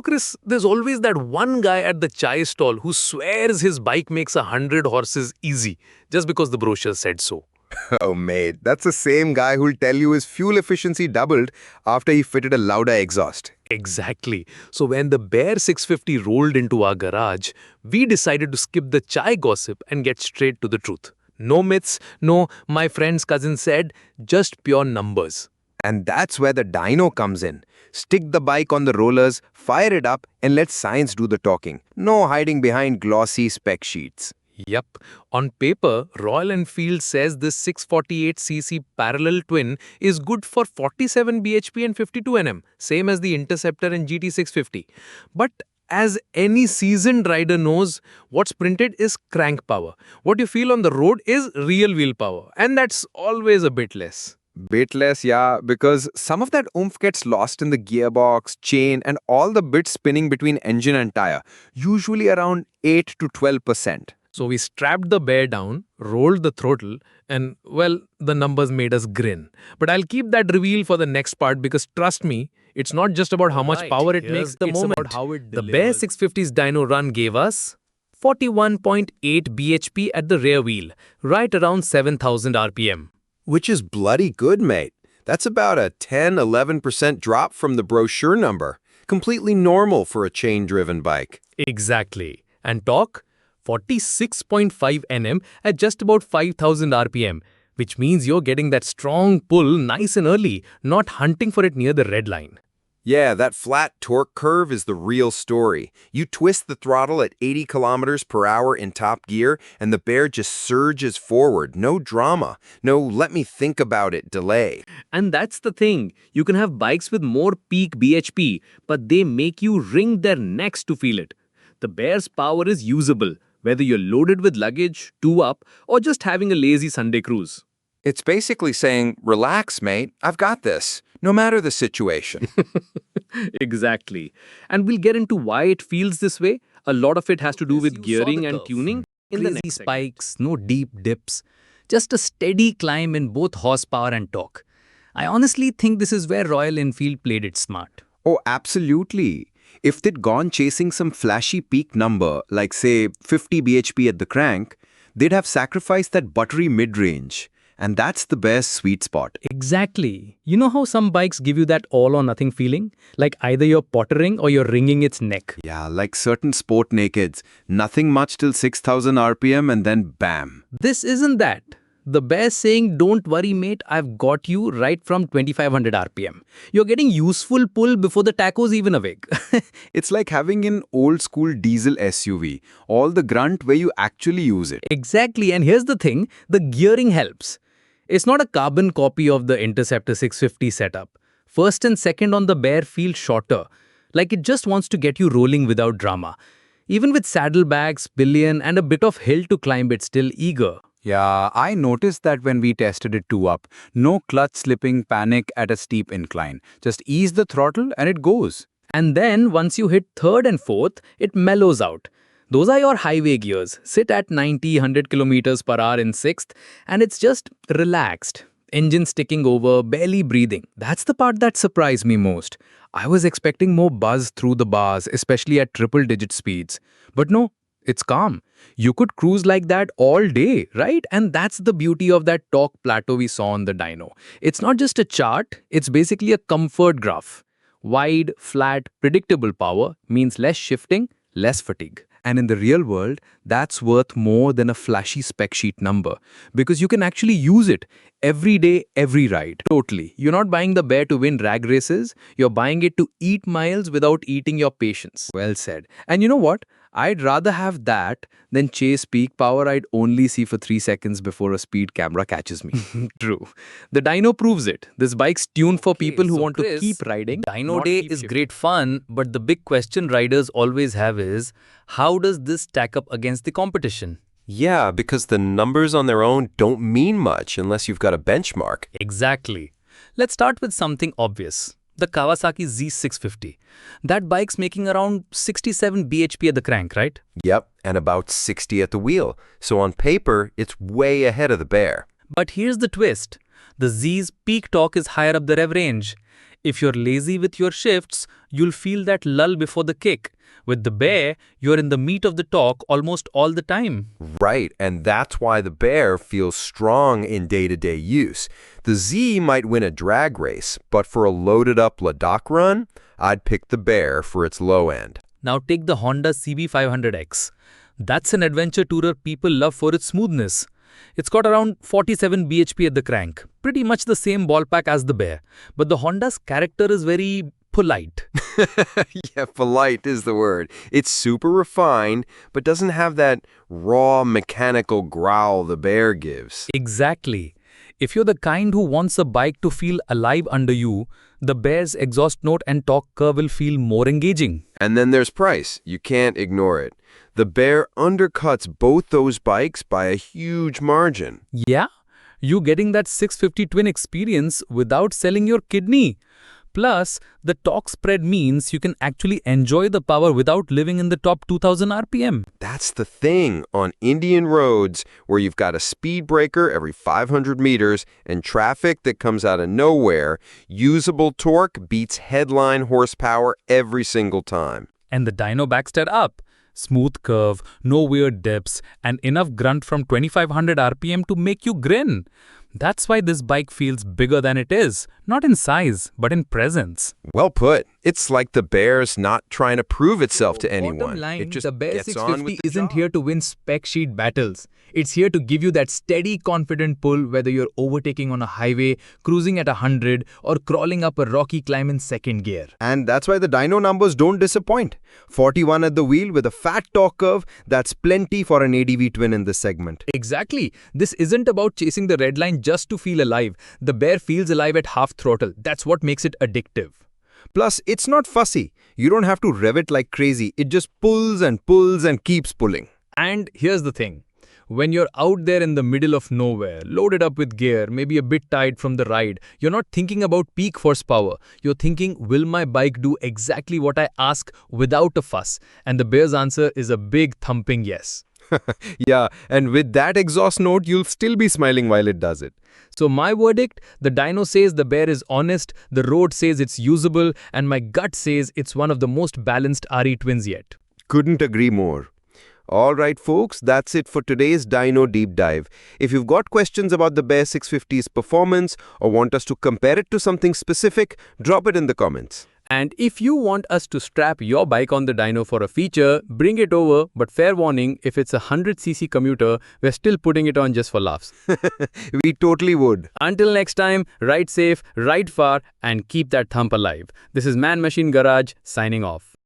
Chris, there's always that one guy at the chai stall who swears his bike makes 100 horses easy just because the brochure said so. Oh, mate, that's the same guy who'll tell you his fuel efficiency doubled after he fitted a louder exhaust. Exactly. So when the Bear 650 rolled into our garage, we decided to skip the chai gossip and get straight to the truth. No myths, no, my friend's cousin said, just pure numbers. And that's where the dyno comes in. Stick the bike on the rollers, fire it up, and let science do the talking. No hiding behind glossy spec sheets. Yep. On paper, Royal Enfield says this 648cc parallel twin is good for 47 bhp and 52 Nm, same as the Interceptor and GT650. But as any seasoned rider knows, what's printed is crank power. What you feel on the road is real wheel power, and that's always a bit less. Bit less, yeah, because some of that oomph gets lost in the gearbox, chain, and all the bits spinning between engine and tire, usually around 8 to 12%. So we strapped the Bear down, rolled the throttle, and well, the numbers made us grin. But I'll keep that reveal for the next part because trust me, it's not just about how much power it makes, it's about how it delivers. The Bear 650's dyno run gave us 41.8 bhp at the rear wheel, right around 7,000 rpm. Which is bloody good, mate. That's about a 10–11% drop from the brochure number. Completely normal for a chain-driven bike. Exactly. And torque? 46.5 Nm at just about 5,000 rpm, which means you're getting that strong pull nice and early, not hunting for it near the red line. Yeah, that flat torque curve is the real story. You twist the throttle at 80 km/h in top gear, and the Bear just surges forward. No drama. No let me think about it delay. And that's the thing. You can have bikes with more peak bhp, but they make you wring their necks to feel it. The Bear's power is usable, whether you're loaded with luggage, two up, or just having a lazy Sunday cruise. It's basically saying, relax, mate, I've got this, no matter the situation. Exactly. And we'll get into why it feels this way. A lot of it has to do with gearing and tuning. In the next spikes, no deep dips, just a steady climb in both horsepower and torque. I honestly think this is where Royal Enfield played it smart. Oh, absolutely. If they'd gone chasing some flashy peak number, like say 50 bhp at the crank, they'd have sacrificed that buttery mid-range. And that's the Bear's sweet spot. Exactly. You know how some bikes give you that all or nothing feeling? Like either you're pottering or you're wringing its neck. Yeah, like certain sport nakeds. Nothing much till 6,000 rpm and then bam. This isn't that. The Bear's saying, don't worry mate, I've got you right from 2500 rpm. You're getting useful pull before the tacho's even awake. It's like having an old school diesel SUV. All the grunt where you actually use it. Exactly, and here's the thing, the gearing helps. It's not a carbon copy of the Interceptor 650 setup. First and second on the Bear feel shorter, like it just wants to get you rolling without drama. Even with saddlebags, pillion, and a bit of hill to climb, it's still eager. Yeah, I noticed that when we tested it two up. No clutch slipping panic at a steep incline. Just ease the throttle and it goes. And then once you hit third and fourth, it mellows out. Those are your highway gears. Sit at 90–100 km/h in sixth, and it's just relaxed. Engine sticking over, barely breathing. That's the part that surprised me most. I was expecting more buzz through the bars, especially at triple-digit speeds. But no, it's calm. You could cruise like that all day, right? And that's the beauty of that torque plateau we saw on the dyno. It's not just a chart, it's basically a comfort graph. Wide, flat, predictable power means less shifting, less fatigue. And in the real world, that's worth more than a flashy spec sheet number. Because you can actually use it every day, every ride. Totally. You're not buying the Bear to win drag races. You're buying it to eat miles without eating your patience. Well said. And you know what? I'd rather have that than chase peak power I'd only see for 3 seconds before a speed camera catches me. True. The dyno proves it. This bike's tuned for people who want Chris, to keep riding. Dyno Day is great fun, but the big question riders always have is, how does this stack up against the competition? Yeah, because the numbers on their own don't mean much unless you've got a benchmark. Exactly. Let's start with something obvious. The Kawasaki Z650. That bike's making around 67 bhp at the crank, right? Yep, and about 60 at the wheel. So on paper, it's way ahead of the Bear. But here's the twist. The Z's peak torque is higher up the rev range. If you're lazy with your shifts, you'll feel that lull before the kick. With the Bear, you're in the meat of the talk almost all the time. Right, and that's why the Bear feels strong in day-to-day use. The Z might win a drag race, but for a loaded-up Ladakh run, I'd pick the Bear for its low end. Now take the Honda CB500X. That's an adventure tourer people love for its smoothness. It's got around 47 bhp at the crank, pretty much the same ballpark as the Bear. But the Honda's character is very polite. Yeah, polite is the word. It's super refined, but doesn't have that raw mechanical growl the Bear gives. Exactly. If you're the kind who wants a bike to feel alive under you, the Bear's exhaust note and torque curve will feel more engaging. And then there's price. You can't ignore it. The Bear undercuts both those bikes by a huge margin. Yeah, you getting that 650 twin experience without selling your kidney. Plus, the torque spread means you can actually enjoy the power without living in the top 2000 RPM. That's the thing. On Indian roads, where you've got a speed breaker every 500 meters and traffic that comes out of nowhere, usable torque beats headline horsepower every single time. And the dyno backs that up. Smooth curve, no weird dips, and enough grunt from 2500 RPM to make you grin. That's why this bike feels bigger than it is, not in size, but in presence. Well put. It's like the Bear's not trying to prove itself to Bottom anyone. line, It just the Bear gets on 650 with the isn't job. here to win spec sheet battles. It's here to give you that steady, confident pull whether you're overtaking on a highway, cruising at 100, or crawling up a rocky climb in second gear. And that's why the dyno numbers don't disappoint. 41 at the wheel with a fat torque curve, that's plenty for an ADV twin in this segment. Exactly. This isn't about chasing the red line just to feel alive. The Bear feels alive at half throttle. That's what makes it addictive. Plus, it's not fussy. You don't have to rev it like crazy. It just pulls and keeps pulling. And here's the thing. When you're out there in the middle of nowhere, loaded up with gear, maybe a bit tired from the ride, you're not thinking about peak horsepower. You're thinking, will my bike do exactly what I ask without a fuss? And the Bear's answer is a big thumping yes. Yeah, and with that exhaust note, you'll still be smiling while it does it. So my verdict, the dyno says the Bear is honest, the road says it's usable, and my gut says it's one of the most balanced RE twins yet. Couldn't agree more. All right, folks, that's it for today's Dyno Deep Dive. If you've got questions about the Bear 650's performance or want us to compare it to something specific, drop it in the comments. And if you want us to strap your bike on the dyno for a feature, bring it over, but fair warning, if it's a 100cc commuter, we're still putting it on just for laughs. We totally would. Until next time, ride safe, ride far, and keep that thump alive. This is Man Machine Garage, signing off.